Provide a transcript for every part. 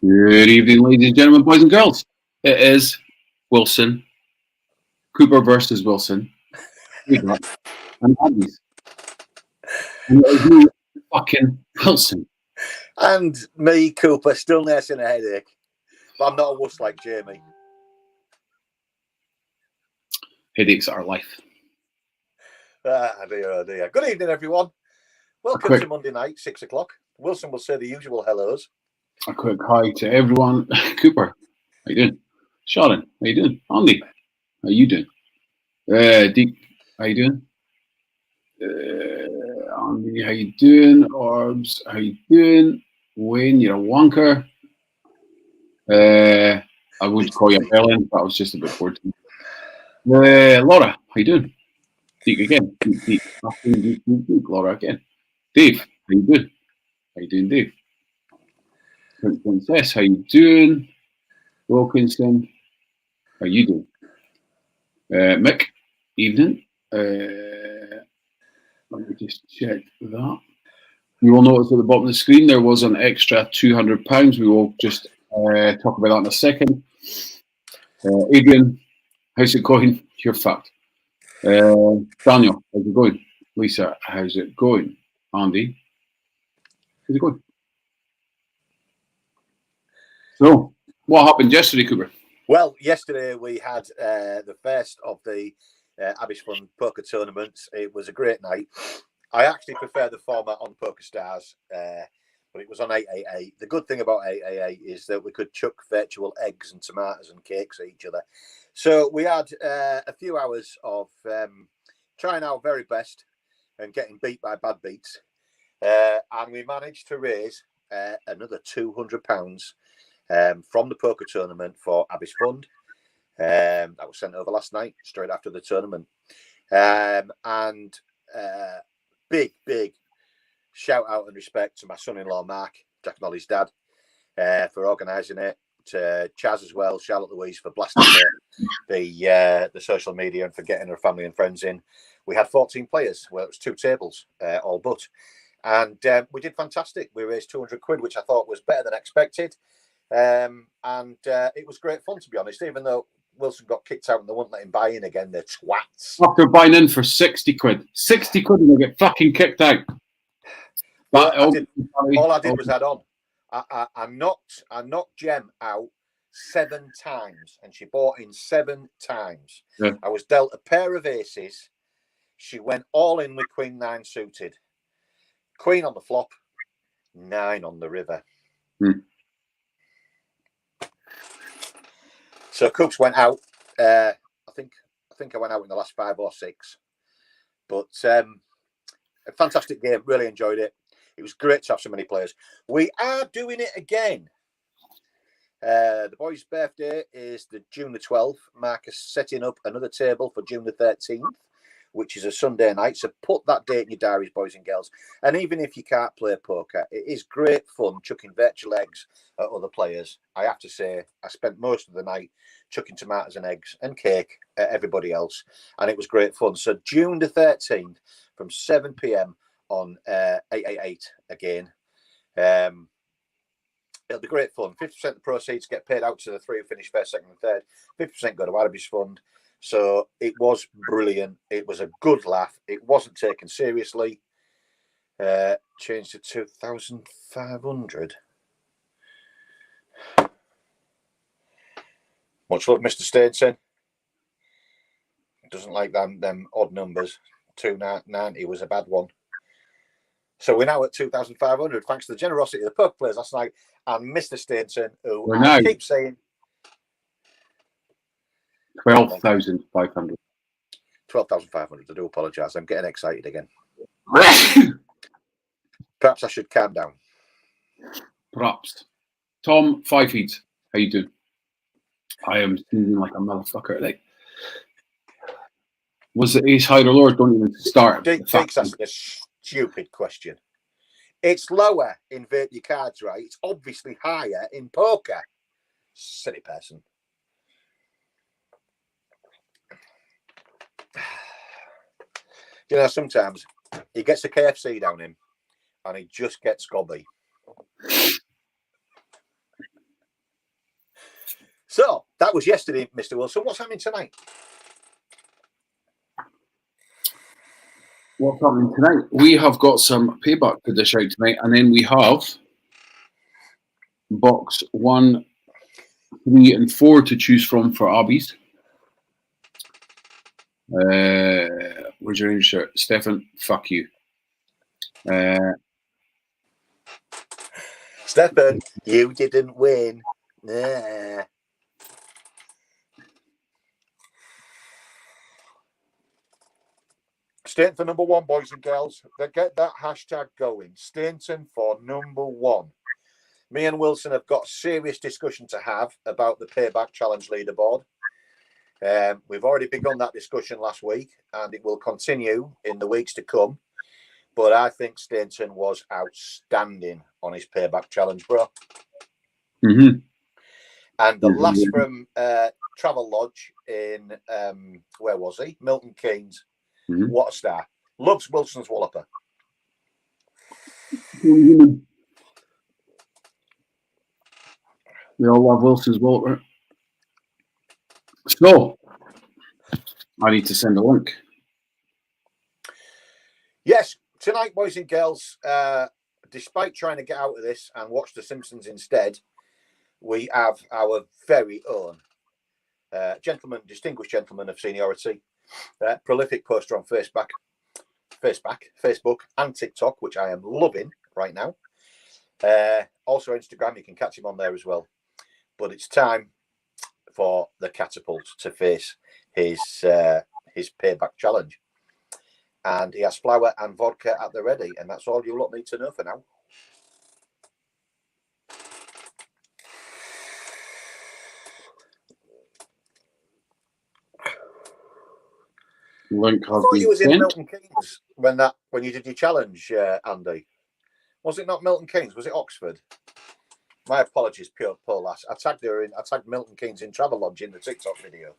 Good evening, ladies and gentlemen, boys and girls. It is Wilson, Cooper versus Wilson, Payback, and Abbies. And it is me, fucking Wilson. And me, Cooper, still nursing a headache. But I'm not a wuss like Jamie. Headaches are life. Ah, dear, oh dear. Good evening, everyone. Welcome to Monday night, 6 o'clock. Wilson will say the usual hellos. A quick hi to everyone. Cooper, how you doing? Sharon, how you doing? Andy, how you doing? Deep, how you doing? Andy, how you doing? Orbs, how you doing? Wayne, you're a wanker. I would call you a Berlin, but I was just a bit bored. Laura, how you doing? Deep again. Deep. Laura again. Dave, how you doing? How you doing, Dave? Princess, how you doing? Wilkinson, how you doing? Mick, evening. Let me just check that. You will notice at the bottom of the screen there was an extra £200. We will just talk about that in a second. Adrian, how's it going? You're fucked. Daniel, how's it going? Lisa, how's it going? Andy, how's it going? So, what happened yesterday, Cooper? Well, yesterday we had the first of the Abbies Fun poker tournaments. It was a great night. I actually prefer the format on Poker Stars, but it was on 888. The good thing about 888 is that we could chuck virtual eggs and tomatoes and cakes at each other. So we had a few hours of trying our very best and getting beat by bad beats. And we managed to raise another £200 from the poker tournament for Abbies Fund. That was sent over last night, straight after the tournament. And big shout out and respect to my son-in-law, Mark, Jack Nolly's dad, for organising it. To Chaz as well, Charlotte Louise for blasting the social media and for getting her family and friends in. We had 14 players. Well, it was 2 tables, all but. And we did fantastic. We raised £200, which I thought was better than expected. And it was great fun, to be honest, even though Wilson got kicked out and they wouldn't let him buy in again. They're twats. After buying in for £60. £60 and they get fucking kicked out. Well, all I did was add on. I knocked Jem out 7 times, and she bought in 7 times. Yeah. I was dealt a pair of aces. She went all in with Queen 9 suited. Queen on the flop, 9 on the river. So Cooks went out. I think I went out in the last 5 or 6. But a fantastic game. Really enjoyed it. It was great to have so many players. We are doing it again. The boys' birthday is the June the 12th. Mark is setting up another table for June the 13th, which is a Sunday night. So put that date in your diaries, boys and girls. And even if you can't play poker, it is great fun chucking virtual eggs at other players. I have to say, I spent most of the night chucking tomatoes and eggs and cake at everybody else. And it was great fun. So June the 13th from 7 p.m. on 888 again. It'll be great fun. 50% of the proceeds get paid out to the 3 who finish first, second, and third. 50% go to Abbies Fund. So it was brilliant. It was a good laugh. It wasn't taken seriously. Changed to 2,500. Much luck, Mr. Steinson. Doesn't like them odd numbers. 290 was a bad one. So we're now at 2,500, thanks to the generosity of the poker players last night and Mr. Steinson, who I keep saying 12,500. 12,500. I do apologise. I'm getting excited again. Perhaps I should calm down. Perhaps. Tom, 5 feet. How you doing? I am sneezing like a motherfucker. Like, was it ace high or lower? Don't even start. Jake's asking a stupid question. It's lower in vape your cards, right? It's obviously higher in poker. Silly person. You know, sometimes he gets a KFC down him and he just gets gobby. that was yesterday, Mr. Wilson. What's happening tonight? What's happening tonight? We have got some Payback to dish out tonight, and then we have box 1, 3, and 4 to choose from for Abbies. Where's your orange shirt? Stefan, fuck you. Stefan, you didn't win. Nah. Stainton for number 1, boys and girls. Get that hashtag going. Stainton for number 1. Me and Wilson have got a serious discussion to have about the Payback Challenge leaderboard. We've already begun that discussion last week, and it will continue in the weeks to come. But I think Stainton was outstanding on his Payback Challenge, bro. Mm-hmm. And the last from Travel Lodge in, where was he? Milton Keynes. Mm-hmm. What a star. Loves Wilson's Walloper. We all love Wilson's Walloper. So, I need to send a link. Yes, tonight, boys and girls, despite trying to get out of this and watch The Simpsons instead, we have our very own distinguished gentleman of seniority, prolific poster on Facebook, and TikTok, which I am loving right now. Also Instagram, you can catch him on there as well. But it's time for the catapult to face his Payback Challenge. And he has flour and vodka at the ready, and that's all you lot need to know for now. Link I thought you was in Milton Keynes when you did your challenge, Andy. Was it not Milton Keynes? Was it Oxford? My apologies, poor lass. I tagged Milton Keynes in Travel Lodge in the TikTok video.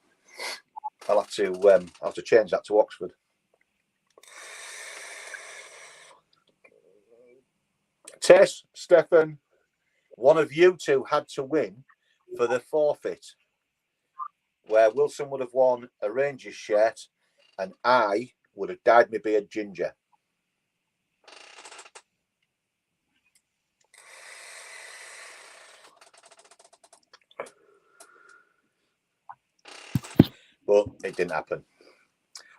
I'll have to change that to Oxford. Tess, Stefan, one of you two had to win for the forfeit, where Wilson would have won a Rangers shirt and I would have dyed my beard ginger. But it didn't happen.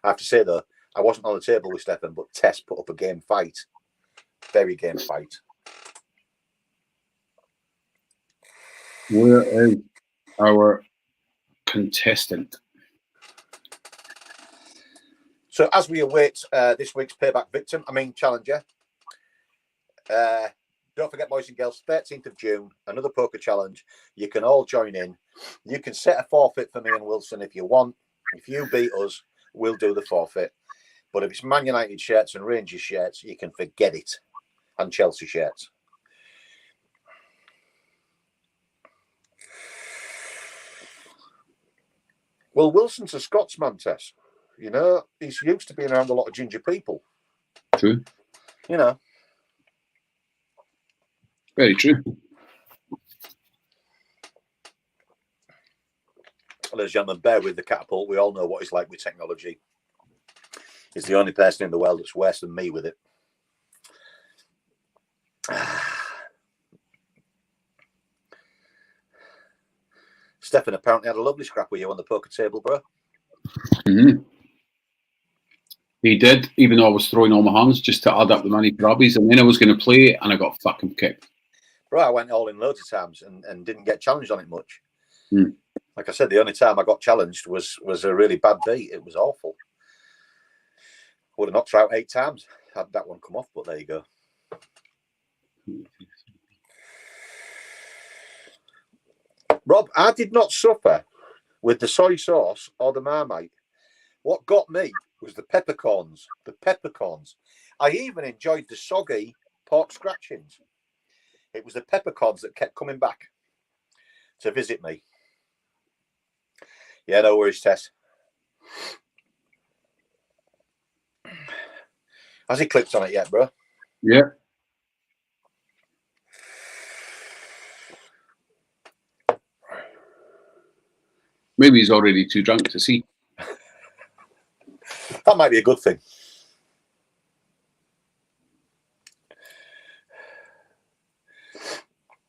I have to say, though, I wasn't on the table with Stefan, but Tess put up a game fight. Very game fight. Where is our contestant? So as we await this week's Payback challenger, don't forget, boys and girls, 13th of June, another poker challenge. You can all join in. You can set a forfeit for me and Wilson if you want. If you beat us, we'll do the forfeit. But if it's Man United shirts and Rangers shirts, you can forget it. And Chelsea shirts. Well, Wilson's a Scotsman, Tess. You know, he's used to being around a lot of ginger people. True. You know. Very true. Ladies and gentlemen, bear with the catapult. We all know what it's like with technology. He's the only person in the world that's worse than me with it. Stefan apparently had a lovely scrap with you on the poker table, bro. Mm-hmm. He did, even though I was throwing all my hands just to add up the money for Abbies, and then I was going to play, and I got fucking kicked. Bro, I went all in loads of times and didn't get challenged on it much. Mm. Like I said, the only time I got challenged was a really bad beat. It was awful. Would have knocked her out 8 times had that one come off, but there you go. Rob, I did not suffer with the soy sauce or the Marmite. What got me was the peppercorns. The peppercorns. I even enjoyed the soggy pork scratchings. It was the peppercorns that kept coming back to visit me. Yeah, no worries, Tess. Has he clicked on it yet, bro? Yeah. Maybe he's already too drunk to see. That might be a good thing.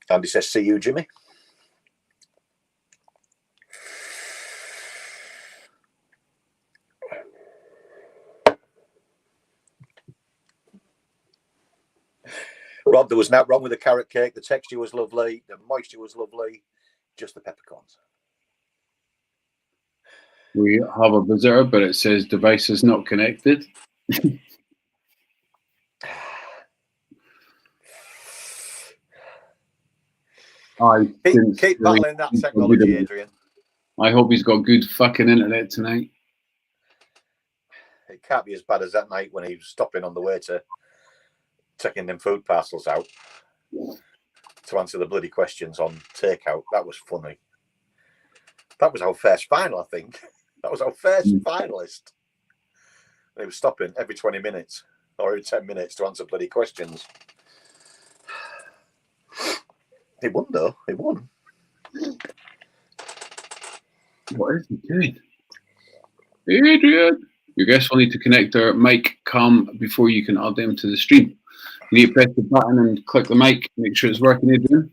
Andy says, see you, Jimmy. Rob, there was nothing wrong with the carrot cake. The texture was lovely. The moisture was lovely. Just the peppercorns. We have a visitor, but it says device is not connected. Keep battling that technology, Adrian. I hope he's got good fucking internet tonight. It can't be as bad as that night when he was stopping on the way to taking them food parcels out to answer the bloody questions on takeout. That was funny. That was our first final, I think. That was our first finalist. He was stopping every 20 minutes or every 10 minutes to answer bloody questions. He won, though. He won. What is he doing? Adrian! Your guests will need to connect their mic cam before you can add them to the stream. You need to press the button and click the mic. Make sure it's working, Adrian.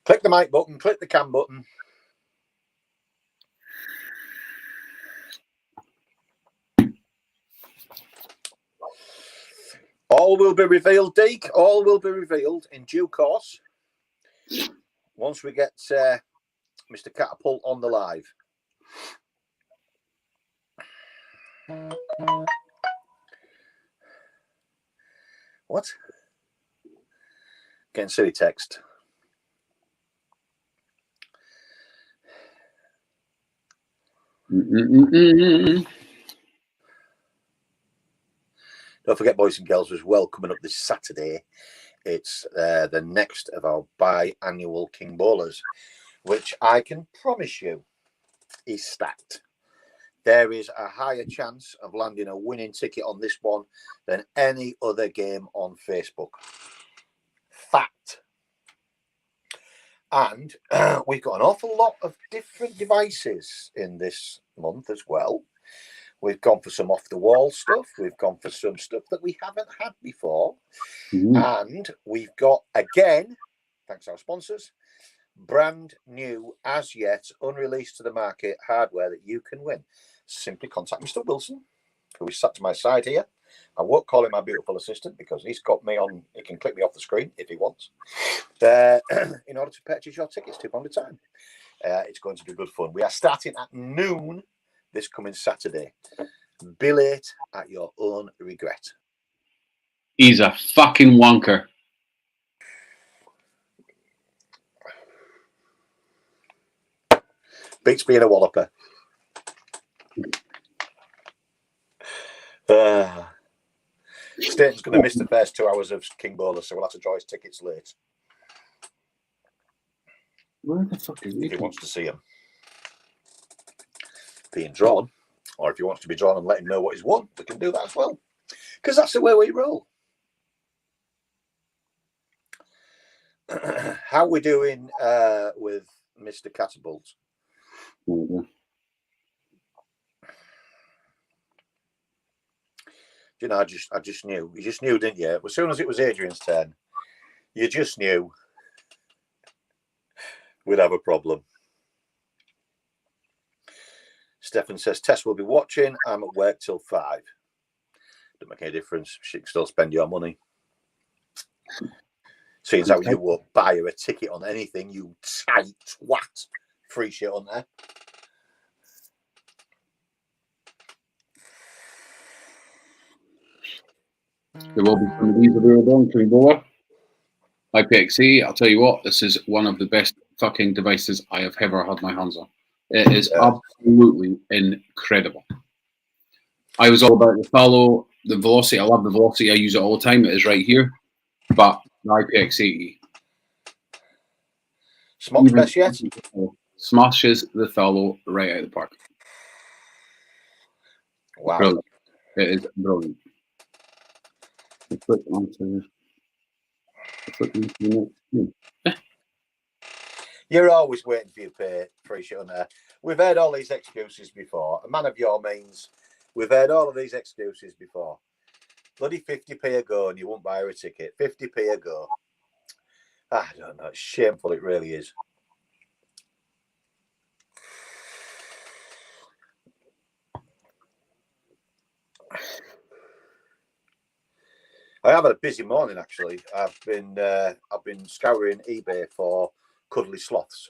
Click the mic button, click the cam button. All will be revealed, Deke. All will be revealed in due course. Once we get Mr. Catapult on the live. What? Getting silly text. Don't forget, boys and girls, as well, coming up this Saturday, it's the next of our biannual King Bowlers, which I can promise you is stacked. There is a higher chance of landing a winning ticket on this one than any other game on Facebook. Fact. And we've got an awful lot of different devices in this month as well. We've gone for some off-the-wall stuff. We've gone for some stuff that we haven't had before. And we've got, again, thanks to our sponsors, brand new, as yet, unreleased to the market hardware that you can win. Simply contact Mr. Wilson, who is sat to my side here. I won't call him my beautiful assistant because he's got me on. He can click me off the screen if he wants. In order to purchase your tickets, £2 a time. It's going to be good fun. We are starting at noon this coming Saturday. Be late at your own regret. He's a fucking wanker. Beats being a walloper. Staten's going to miss the first 2 hours of King Bowler, so we'll have to draw his tickets late. Where the fuck is he? If he wants to see him being drawn, or if he wants to be drawn and let him know what he's won, we can do that as well. Because that's the way we roll. How are we doing with Mr. Catapult? You know, I just knew. You just knew, didn't you? As soon as it was Adrian's turn, you just knew we'd have a problem. Stefan says, Tess will be watching. I'm at work till 5. Don't make any difference. She can still spend your money. Seeing as how you won't buy her a ticket on anything, you tight twat. Free shit on there. There will be some of these available on King Bowler. IPXE, I'll tell you what, this is one of the best fucking devices I have ever had my hands on. It is absolutely incredible. I was all about the fallow, the velocity. I love the velocity. I use it all the time. It is right here. But the IPX80 Smoke's best yet? Smashes the fallow right out of the park. Wow. Brilliant. It is brilliant. Flip onto the next screen. You're always waiting for your pay for your shit on there. We've heard all these excuses before. A man of your means, we've heard all of these excuses before. Bloody 50p a go and you won't buy her a ticket. 50p a go. I don't know. It's shameful. It really is. I have had a busy morning actually. I've been scouring eBay for cuddly sloths.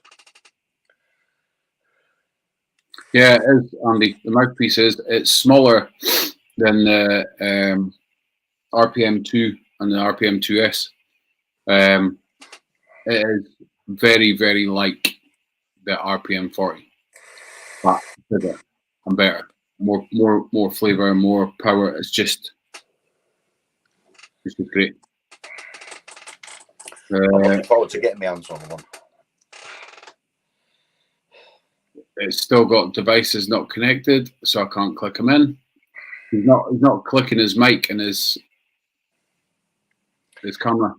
Yeah, it is, Andy. The mouthpiece it's smaller than the RPM 2 and the RPM 2S. It is very, very like the RPM 40, but bigger and better. More flavor, more power. It's just great. I'm looking forward to getting my hands on one. It's still got devices not connected, so I can't click him in. He's not clicking his mic and his camera.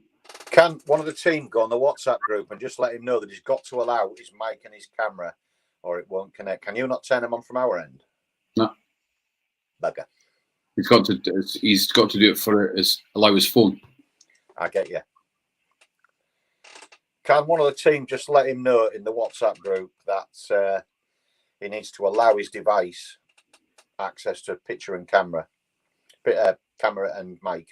Can one of the team go on the WhatsApp group and just let him know that he's got to allow his mic and his camera, or it won't connect? Can you not turn them on from our end? No. Bugger. He's got to do it for allow his phone. I get you. Can one of the team just let him know in the WhatsApp group that he needs to allow his device access to picture and camera and mic?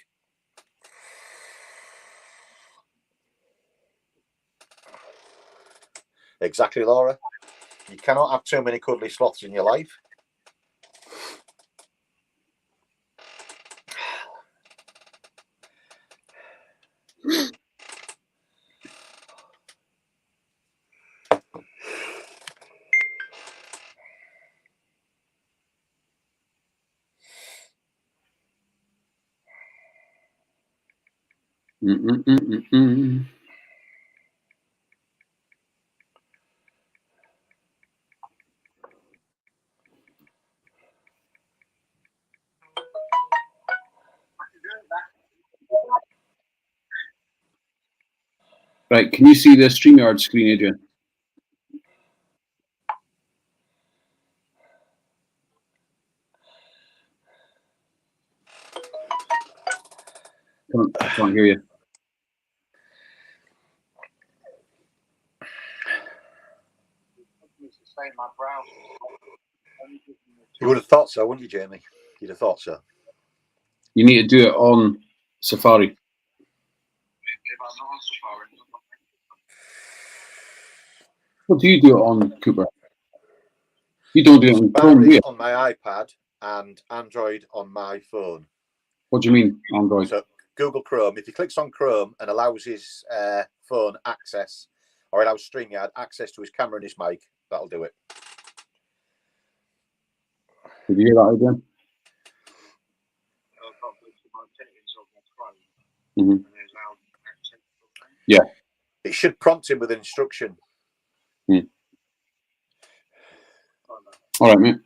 Exactly, Laura. You cannot have too many cuddly sloths in your life. Right, can you see the StreamYard screen, Adrian? I can't hear you. You would have thought so, wouldn't you, Jamie? You'd have thought so. You need to do it on Safari. What do you do it on, Cooper? You don't do it on Chrome, do you? On my iPad and Android on my phone. What do you mean, Android? So Google Chrome, if he clicks on Chrome and allows his phone access, or allows StreamYard access to his camera and his mic, that'll do it. Did you hear that again? Mm-hmm. Yeah. It should prompt him with an instruction. All right, mate.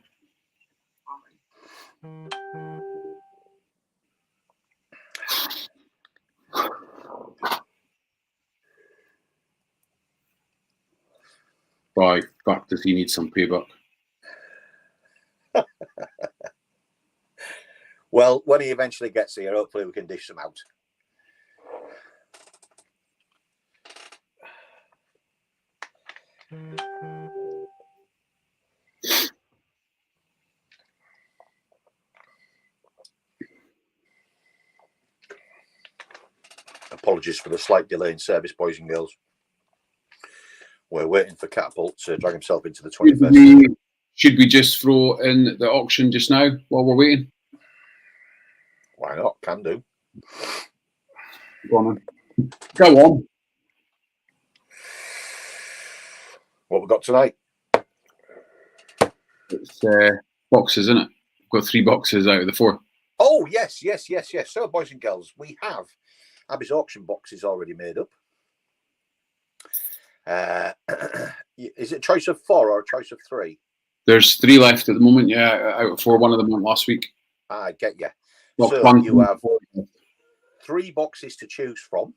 Boy, fuck, does he need some payback? Well, when he eventually gets here, hopefully we can dish them out. Apologies for the slight delay in service, boys and girls. We're waiting for Catapult to drag himself into the 21st. Should we just throw in the auction just now while we're waiting? Why not? Can do. Go on, then. Go on. What we got tonight? It's boxes, isn't it? We've got 3 boxes out of the 4. Oh, yes. So, boys and girls, we have Abby's auction boxes already made up. Is it a choice of 4 or a choice of 3? There's 3 left at the moment, yeah, out of 4. One of them went last week. I get you. Box so 1, you have 3 boxes to choose from.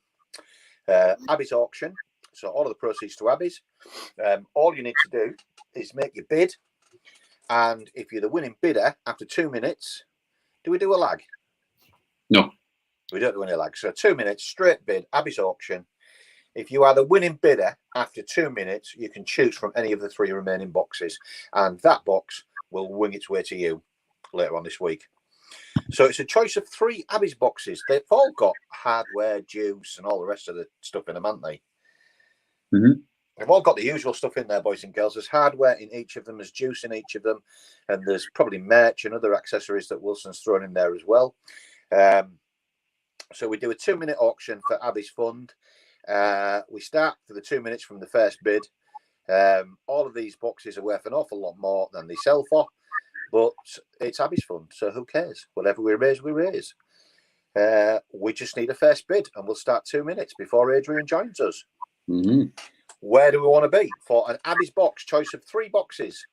Abby's auction, So all of the proceeds to Abbies. All you need to do is make your bid. And if you're the winning bidder after 2 minutes, do we do a lag? No. We don't do any lag. So 2 minutes, straight bid, Abbies auction. If you are the winning bidder after 2 minutes, you can choose from any of the 3 remaining boxes. And that box will wing its way to you later on this week. So it's a choice of 3 Abbies boxes. They've all got hardware, juice, and all the rest of the stuff in them, haven't they? Mm-hmm. They've all got the usual stuff in there, boys and girls. There's hardware in each of them. There's juice in each of them. And there's probably merch and other accessories that Wilson's thrown in there as well. So we do a 2-minute auction for Abbies Fund. We start for the 2 minutes from the first bid. All of these boxes are worth an awful lot more than they sell for. But it's Abbies Fund, so who cares? Whatever we raise, we raise. We just need a first bid, and we'll start 2 minutes before Adrian joins us. Mm-hmm. Where do we want to be for an Abbies box? Choice of 3 boxes.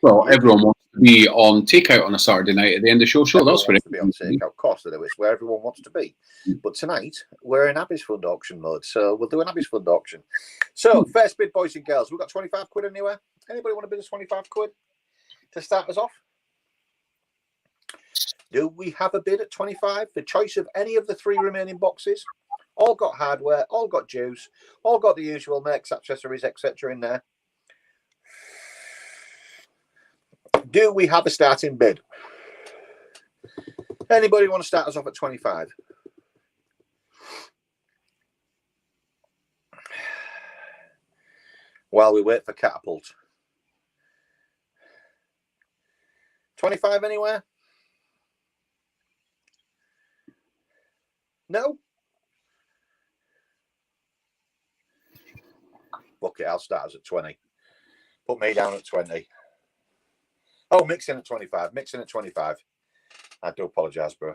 Well, everyone wants to be on takeout on a Saturday night at the end of the show. Sure, that's wants to be on takeout. Of course, it's where everyone wants to be. But tonight we're in Abbies Fund auction mode, so we'll do an Abbies Fund auction. So first bid, boys and girls. We've got 25 quid anywhere. Anybody want to bid us 25 quid to start us off? Do we have a bid at 25? The choice of any of the 3 remaining boxes. All got hardware, all got juice, all got the usual makes, accessories, etc. in there. Do we have a starting bid? Anybody want to start us off at 25? While we wait for Catapult. 25 anywhere? No? Fuck it, I'll start us at 20. Put me down at 20. Oh, mixing at 25. Mixing at 25. I do apologise, bro.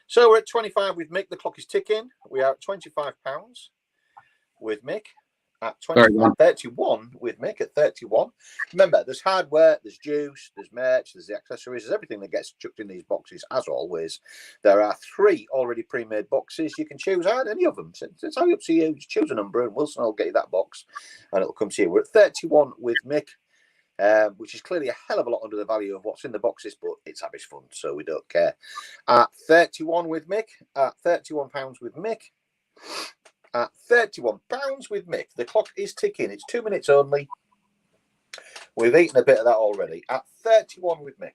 So we're at 25 with Mick. The clock is ticking. We are at £25 with Mick. At 31 with Mick at 31. Remember, there's hardware, there's juice, there's merch, there's the accessories, there's everything that gets chucked in these boxes, as always. There are 3 already pre-made boxes. You can choose out any of them. It's entirely up to you. Just choose a number and Wilson will get you that box and it'll come to you. We're at 31 with Mick, which is clearly a hell of a lot under the value of what's in the boxes, but it's Abbies Fund, so we don't care. At 31 with Mick, at £31 with Mick, at £31 with Mick. The clock is ticking. It's 2 minutes only. We've eaten a bit of that already. At 31 with Mick.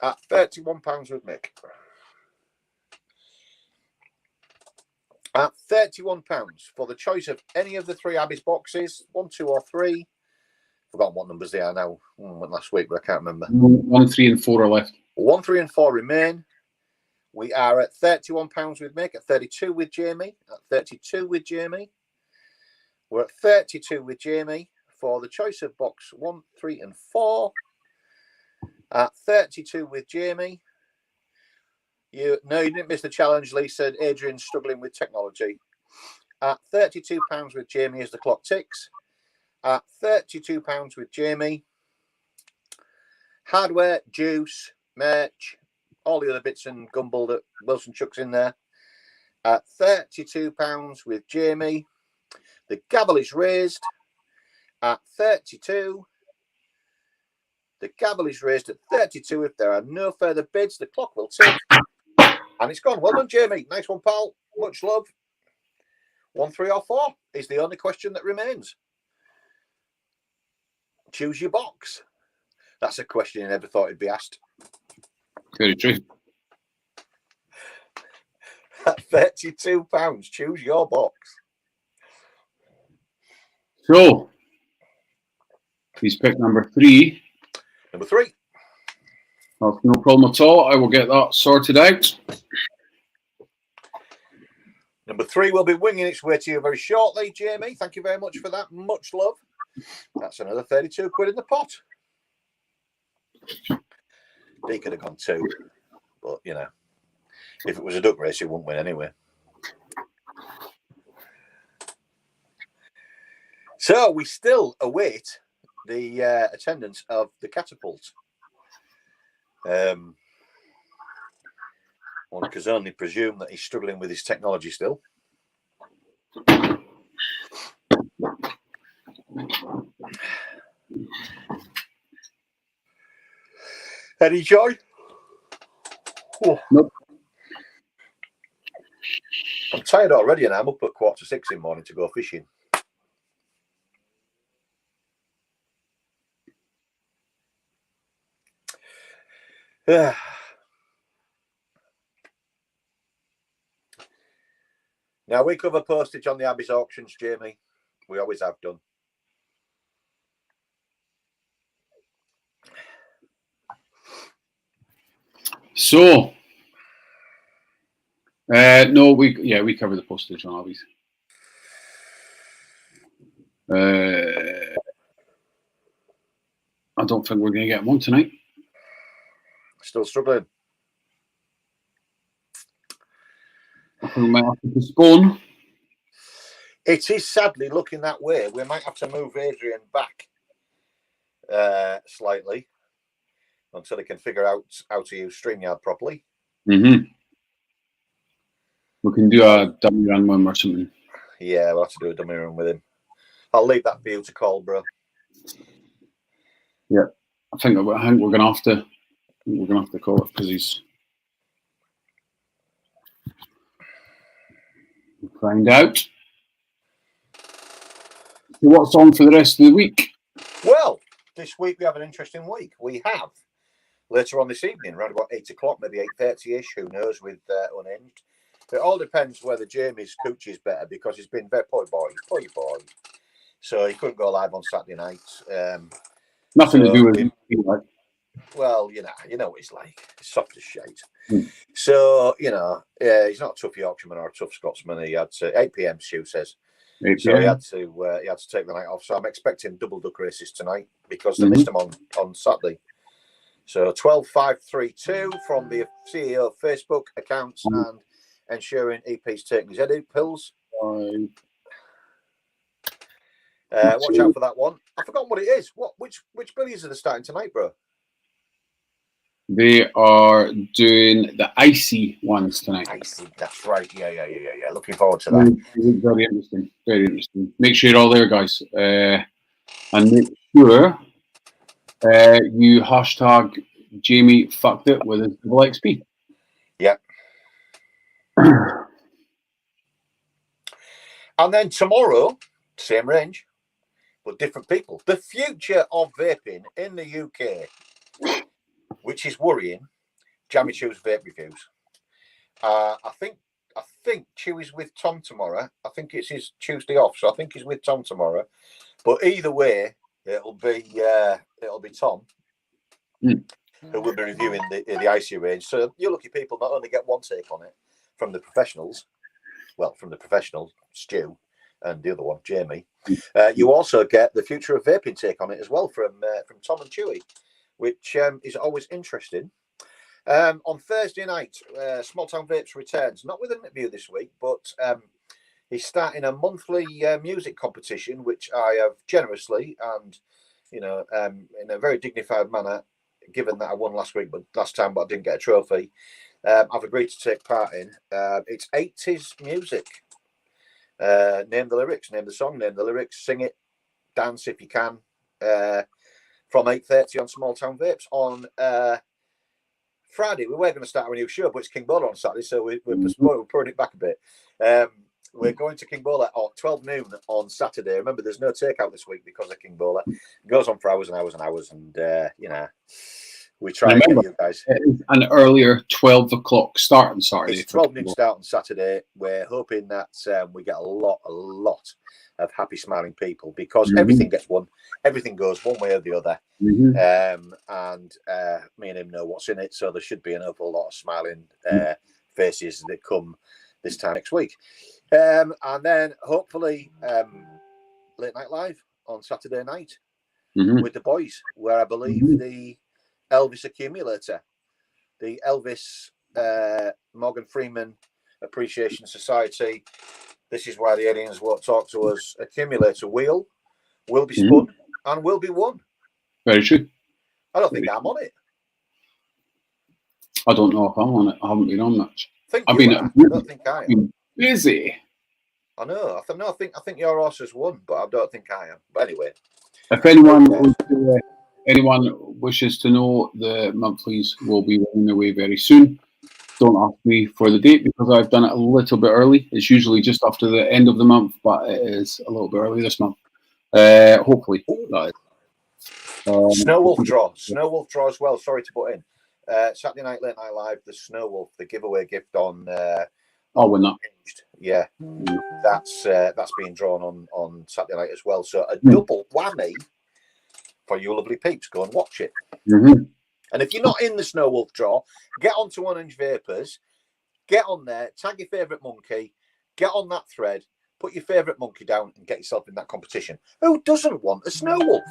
At £31 with Mick. At £31 for the choice of any of the 3 Abbies boxes, 1, 2, or 3. Forgotten what numbers they are now. Went last week, but I can't remember. 1, 3, and 4 are left. 1, 3, and 4 remain. We are at £31 with Mick, at 32 with Jamie, at 32 with Jamie. We're at 32 with Jamie for the choice of box 1, 3, and 4. At 32 with Jamie. You didn't miss the challenge, Lisa. Adrian's struggling with technology. At £32 with Jamie as the clock ticks. At £32 with Jamie. Hardware, juice, merch, all the other bits and gumble that Wilson chucks in there. At £32 with Jamie. The gavel is raised at 32. The gavel is raised at 32. If there are no further bids, the clock will tick. And it's gone. Well done, Jamie. Nice one, pal. Much love. 1, 3, or 4 is the only question that remains. Choose your box. That's a question you never thought it'd be asked. Very true. At £32, choose your box. So, please pick number 3. Number 3. That's no problem at all. I will get that sorted out. Number 3 will be winging its way to you very shortly, Jamie. Thank you very much for that. Much love. That's another 32 quid in the pot. He could have gone 2, but you know, if it was a duck race, he wouldn't win anyway. So we still await the attendance of the catapult. One can only presume that he's struggling with his technology still. Any joy? Oh. Nope. I'm tired already, and I'm up at 5:45 in the morning to go fishing. Now, we cover postage on the Abbies auctions, Jamie. We always have done. So, no, we cover the postage on Abbies. I don't think we're going to get them on tonight. Still struggling. I think we might have to postpone. It is sadly looking that way. We might have to move Adrian back slightly until he can figure out how to use StreamYard properly. Mm-hmm. We can do a dummy run one or something. Yeah, we'll have to do a dummy run with him. I'll leave that for you to call, bro. Yeah, I think we're going to have to. We're going to have to call it because he's. We'll find out. So what's on for the rest of the week? Well, this week we have an interesting week. We have later on this evening, around about 8 o'clock, maybe 8:30ish. Who knows? With Unhinged. It all depends whether Jamie's cooch is better because he's been very poor boy, so he couldn't go live on Saturday night. Nothing to do with him. Well, you know what he's like. He's soft as shite. So, he's not a tough Yorkshireman or a tough Scotsman. He had to 8 p.m. Stu says. 8 So he had to take the night off. So I'm expecting double duck races tonight because they missed them on Saturday. So 12,532 from the CEO Facebook accounts and ensuring EP's taking his headache pills. Watch out for that one. I forgot what it is. Which billies are they starting tonight, bro? They are doing the icy ones tonight. Icy, that's right. Yeah. Looking forward to that. Very interesting. Very interesting. Make sure you're all there, guys. And make sure you hashtag Jamie fucked it with his double XP. Yeah. And then tomorrow, same range, but different people. The future of vaping in the UK, which is worrying. Jammy Chew's vape reviews. I think Chew is with Tom tomorrow. I think it's his Tuesday off, so I think he's with Tom tomorrow. But either way, it'll be Tom who will be reviewing the icy range. So you lucky people not only get one take on it from the professionals, from the professional Stu and the other one Jamie, you also get the future of vaping take on it as well from Tom and Chewy, which is always interesting. On Thursday night, Small Town Vapes returns, not with an interview this week, but he's starting a monthly music competition, which I have generously and, in a very dignified manner, given that I won last time, but I didn't get a trophy, I've agreed to take part in. It's 80s music. Name the lyrics, name the song, name the lyrics, sing it, dance if you can, from 8:30 on Small Town Vapes on Friday. We were going to start a new show, but it's King Bowler on Saturday, so we're pulling it back a bit. We're going to King Bowler at 12 noon on Saturday. Remember, there's no takeout this week because of King Bowler. It goes on for hours and hours and hours, and we try and get you guys. It's an earlier 12 o'clock start on Saturday. It's 12 noon start on Saturday. We're hoping that we get a lot of happy, smiling people because everything gets won. Everything goes one way or the other. And me and him know what's in it, so there should be an awful lot of smiling faces that come this time next week. And then hopefully Late Night Live on Saturday night with the boys, where I believe the Elvis Accumulator, the Elvis Morgan Freeman Appreciation Society, this is why the aliens won't talk to us, accumulator wheel will be spun and will be won. Very true. I don't think I'm on it. I don't know if I'm on it. I haven't been on much. I don't think I am. Busy. I know. I think your horse has won, but I don't think I am. But anyway, if anyone wishes to know, the monthlies will be running away very soon. Don't ask me for the date because I've done it a little bit early. It's usually just after the end of the month, but it is a little bit early this month. Hopefully, that is. Snow Wolf draw as well. Sorry to put in. Saturday night, late night live, the Snow Wolf, the giveaway gift on. I'll win that. Yeah, that's being drawn on Saturday night as well. So a double whammy for you lovely peeps. Go and watch it. Mm-hmm. And if you're not in the Snow Wolf draw, get onto 1 Inch Vapors. Get on there, tag your favourite monkey, get on that thread, put your favourite monkey down, and get yourself in that competition. Who doesn't want a Snow Wolf?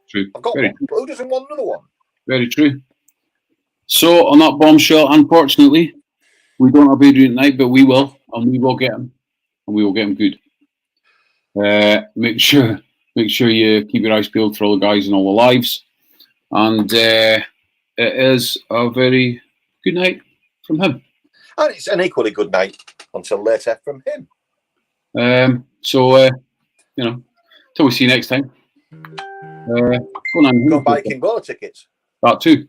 True. I've got Very one, but who doesn't want another one? Very true. So on that bombshell, unfortunately, we don't have Adrian tonight, but we will, and we will get him, and we will get him good. Make sure you keep your eyes peeled for all the guys and all the lives, and it is a very good night from him. And it's an equally good night until later from him. So till we see you next time. Go and buy King Bowler tickets. That too.